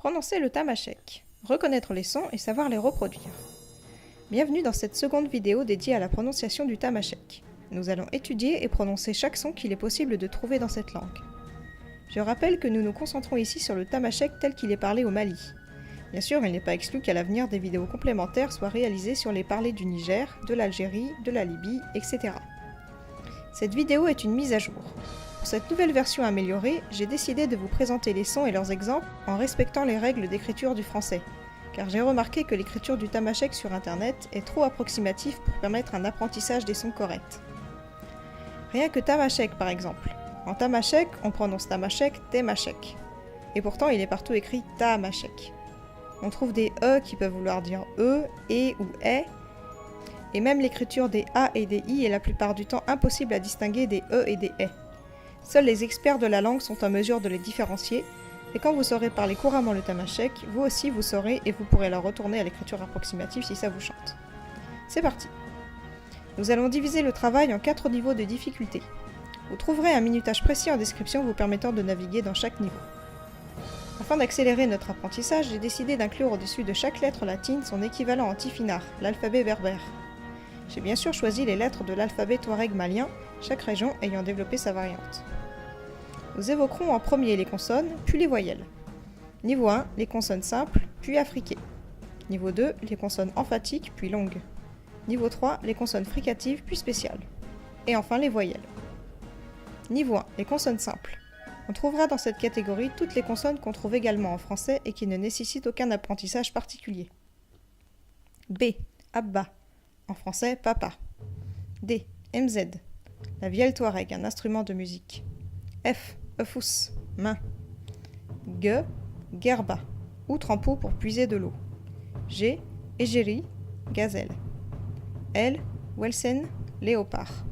Prononcer le tamashek, reconnaître les sons et savoir les reproduire. Bienvenue dans cette seconde vidéo dédiée à la prononciation du tamashek. Nous allons étudier et prononcer chaque son qu'il est possible de trouver dans cette langue. Je rappelle que nous nous concentrons ici sur le tamashek tel qu'il est parlé au Mali. Bien sûr, il n'est pas exclu qu'à l'avenir des vidéos complémentaires soient réalisées sur les parlers du Niger, de l'Algérie, de la Libye, etc. Cette vidéo est une mise à jour. Pour cette nouvelle version améliorée, j'ai décidé de vous présenter les sons et leurs exemples en respectant les règles d'écriture du français, car j'ai remarqué que l'écriture du tamashek sur internet est trop approximative pour permettre un apprentissage des sons corrects. Rien que tamashek par exemple. En tamashek, on prononce tamashek, temashek. Et pourtant, il est partout écrit tamashek. On trouve des E qui peuvent vouloir dire E, E ou E, et même l'écriture des A et des I est la plupart du temps impossible à distinguer des E et des E. Seuls les experts de la langue sont en mesure de les différencier, et quand vous saurez parler couramment le tamashek, vous aussi vous saurez et vous pourrez la retourner à l'écriture approximative si ça vous chante. C'est parti. Nous allons diviser le travail en 4 niveaux de difficulté. Vous trouverez un minutage précis en description vous permettant de naviguer dans chaque niveau. Afin d'accélérer notre apprentissage, j'ai décidé d'inclure au-dessus de chaque lettre latine son équivalent en tifinagh, l'alphabet berbère. J'ai bien sûr choisi les lettres de l'alphabet touareg malien, chaque région ayant développé sa variante. Nous évoquerons en premier les consonnes, puis les voyelles. Niveau 1, les consonnes simples, puis affriquées. Niveau 2, les consonnes emphatiques, puis longues. Niveau 3, les consonnes fricatives, puis spéciales. Et enfin les voyelles. Niveau 1, les consonnes simples. On trouvera dans cette catégorie toutes les consonnes qu'on trouve également en français et qui ne nécessitent aucun apprentissage particulier. B, Abba, en français papa. D, MZ, la vielle touareg, un instrument de musique. F, Efous, main. G, Gerba, ou trempeau pour puiser de l'eau. G, Égérie, gazelle. L, Welsen, léopard.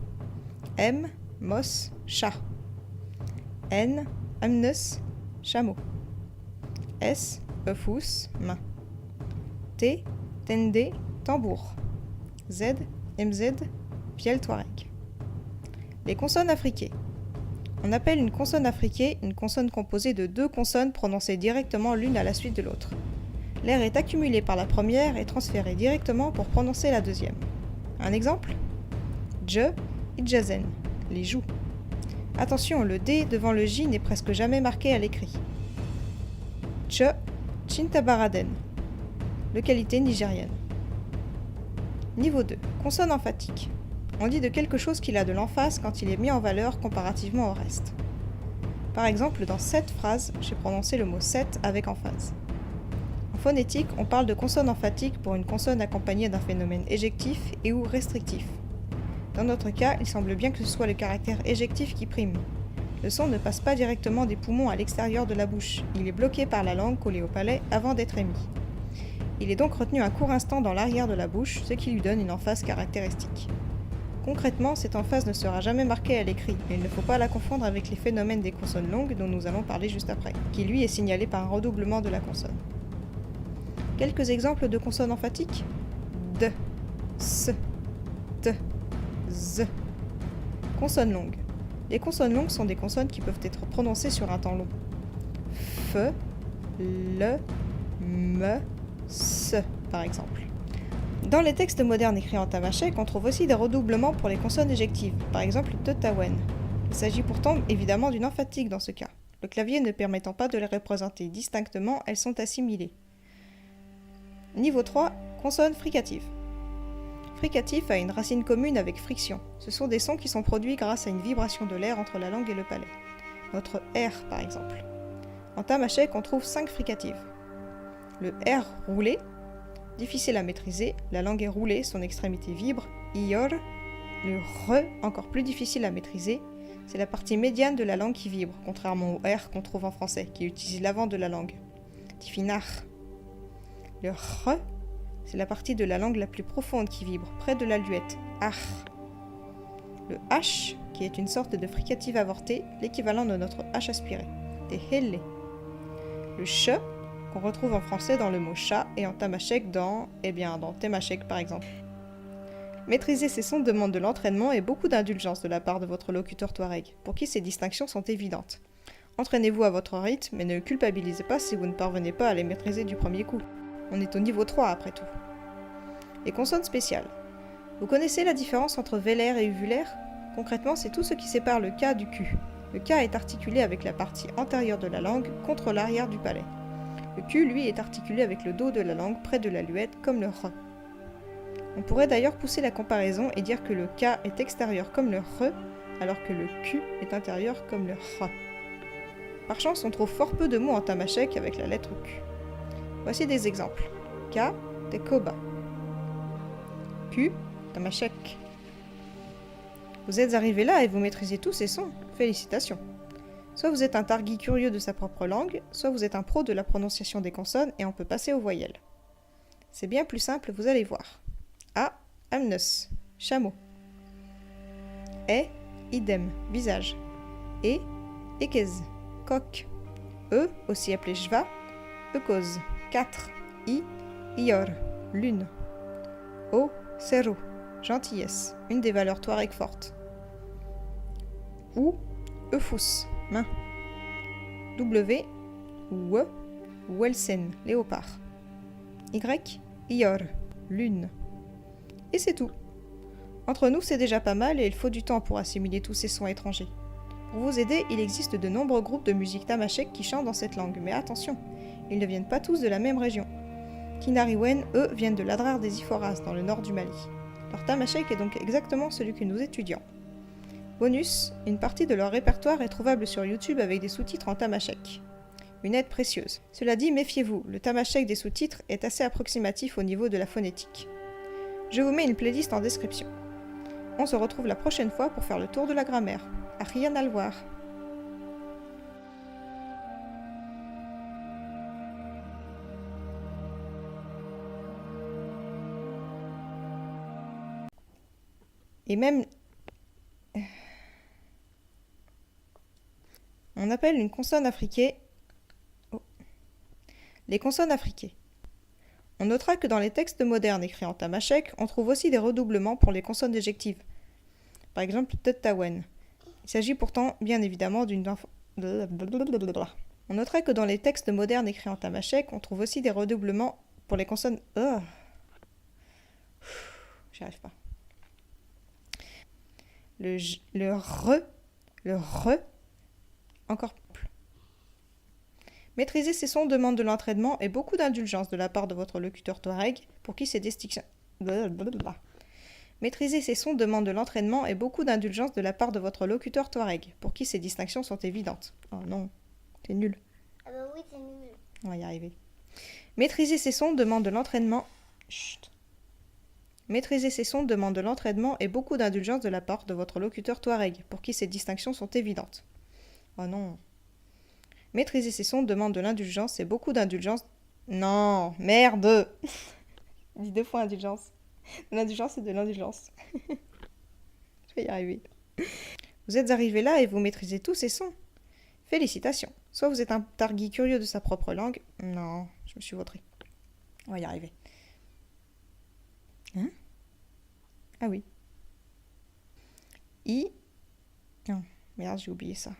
M, Mos, chat. N, Amnes, chameau. S, Efous, main. T, Tende, tambour. Z, MZ, vielle touareg. Les consonnes affriquées. On appelle une consonne affriquée une consonne composée de 2 consonnes prononcées directement l'une à la suite de l'autre. L'air est accumulé par la première et transféré directement pour prononcer la deuxième. Un exemple ? Dje, Idjazen, les joues. Attention, le D devant le J n'est presque jamais marqué à l'écrit. Tche, Chintabaraden, localité nigérienne. Niveau 2. Consonne emphatique. On dit de quelque chose qu'il a de l'emphase quand il est mis en valeur comparativement au reste. Par exemple, dans cette phrase, j'ai prononcé le mot 7 avec emphase. En phonétique, on parle de consonne emphatique pour une consonne accompagnée d'un phénomène éjectif et ou restrictif. Dans notre cas, il semble bien que ce soit le caractère éjectif qui prime. Le son ne passe pas directement des poumons à l'extérieur de la bouche, il est bloqué par la langue collée au palais avant d'être émis. Il est donc retenu un court instant dans l'arrière de la bouche, ce qui lui donne une emphase caractéristique. Concrètement, cette emphase ne sera jamais marquée à l'écrit, et il ne faut pas la confondre avec les phénomènes des consonnes longues dont nous allons parler juste après, qui lui est signalé par un redoublement de la consonne. Quelques exemples de consonnes emphatiques ? D, S, T, Z. Consonnes longues. Les consonnes longues sont des consonnes qui peuvent être prononcées sur un temps long. F, L, M, S, par exemple. Dans les textes modernes écrits en tamashek, on trouve aussi des redoublements pour les consonnes éjectives, par exemple Tetawen. Il s'agit pourtant évidemment d'une emphatique dans ce cas. Le clavier ne permettant pas de les représenter distinctement, elles sont assimilées. Niveau 3, consonnes fricatives. Fricatif a une racine commune avec friction. Ce sont des sons qui sont produits grâce à une vibration de l'air entre la langue et le palais. Notre R par exemple. En tamashek, on trouve 5 fricatives. Le R roulé, difficile à maîtriser, la langue est roulée, son extrémité vibre, ior. Le R, encore plus difficile à maîtriser, c'est la partie médiane de la langue qui vibre, contrairement au R qu'on trouve en français, qui utilise l'avant de la langue. Tifinagh. Le R, c'est la partie de la langue la plus profonde qui vibre, près de la luette, ach. Le H, qui est une sorte de fricative avortée, l'équivalent de notre H aspiré, des helle. Le ch, qu'on retrouve en français dans le mot chat et en tamashek dans temashek par exemple. Maîtriser ces sons demande de l'entraînement et beaucoup d'indulgence de la part de votre locuteur touareg, pour qui ces distinctions sont évidentes. Entraînez-vous à votre rythme et ne culpabilisez pas si vous ne parvenez pas à les maîtriser du premier coup. On est au niveau 3 après tout. Les consonnes spéciales. Vous connaissez la différence entre vélaire et uvulaire? Concrètement, c'est tout ce qui sépare le K du Q. Le K est articulé avec la partie antérieure de la langue contre l'arrière du palais. Le Q, lui, est articulé avec le dos de la langue près de la luette comme le R. On pourrait d'ailleurs pousser la comparaison et dire que le K est extérieur comme le R, alors que le Q est intérieur comme le R. Par chance, on trouve fort peu de mots en tamashek avec la lettre Q. Voici des exemples. K, tekoba. Q, tamashek. Vous êtes arrivé là et vous maîtrisez tous ces sons. Félicitations. Soit vous êtes un targui curieux de sa propre langue, soit vous êtes un pro de la prononciation des consonnes et on peut passer aux voyelles. C'est bien plus simple, vous allez voir. A, amnos, chameau. E, idem, visage. E, ekez, coq. E, aussi appelé jva, eukose, 4. I, ior, lune. O, cerro, gentillesse, une des valeurs touareg fortes. Ou, eufous, main. W, ou welsen, léopard. Y, ior, lune. Et c'est tout. Entre nous, c'est déjà pas mal et il faut du temps pour assimiler tous ces sons étrangers. Pour vous aider, il existe de nombreux groupes de musique tamashek qui chantent dans cette langue, mais attention, ils ne viennent pas tous de la même région. Kinariwen, eux, viennent de l'Adrar des Iforas, dans le nord du Mali. Leur tamashek est donc exactement celui que nous étudions. Bonus, une partie de leur répertoire est trouvable sur YouTube avec des sous-titres en tamashek. Une aide précieuse. Cela dit, méfiez-vous, le tamashek des sous-titres est assez approximatif au niveau de la phonétique. Je vous mets une playlist en description. On se retrouve la prochaine fois pour faire le tour de la grammaire. À rien à le voir. Et même... On appelle une consonne affriquée... Oh. Les consonnes affriquées. On notera que dans les textes modernes écrits en tamashek, on trouve aussi des redoublements pour les consonnes éjectives. Par exemple, Tettawen. Il s'agit pourtant, bien évidemment, d'une... On notera que dans les textes modernes écrits en tamashek, on trouve aussi des redoublements pour les consonnes... J'y arrive pas. Le re, encore plus. Maîtriser ces sons demande de l'entraînement et beaucoup d'indulgence de la part de votre locuteur touareg, pour qui ces distinctions... Maîtriser ces sons demande de l'entraînement et beaucoup d'indulgence de la part de votre locuteur touareg, pour qui ces distinctions sont évidentes. Oh non, c'est nul. Ah bah oui, c'est nul. On va y arriver. Maîtriser ces sons demande de l'entraînement... Chut. Maîtriser ces sons demande de l'entraînement et beaucoup d'indulgence de la part de votre locuteur touareg, pour qui ces distinctions sont évidentes. Oh non. Maîtriser ces sons demande de l'indulgence et beaucoup d'indulgence... Non, merde. Dis 2 fois indulgence. De l'indulgence et de l'indulgence. Je vais y arriver. Vous êtes arrivé là et vous maîtrisez tous ces sons. Félicitations. Soit vous êtes un targui curieux de sa propre langue... Non, je me suis vautrée. On va y arriver. Hein? Ah oui. I... Non, merde, j'ai oublié ça.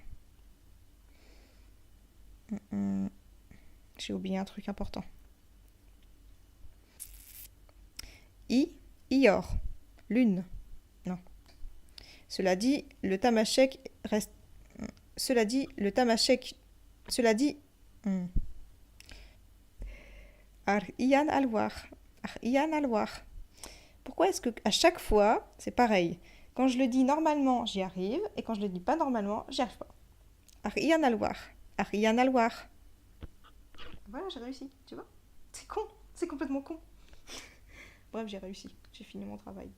J'ai oublié un truc important. Ior. Lune. Non. Cela dit, le tamashek reste... Cela dit, le tamashek... Cela dit... Ar iyan alwar. Ar iyan alwar. Pourquoi est-ce que à chaque fois, c'est pareil? Quand je le dis normalement, j'y arrive, et quand je le dis pas normalement, j'y arrive pas. Ar iyan alwar. Ar iyan alwar. Voilà, j'ai réussi, tu vois? C'est con, c'est complètement con. Bref, j'ai réussi, j'ai fini mon travail.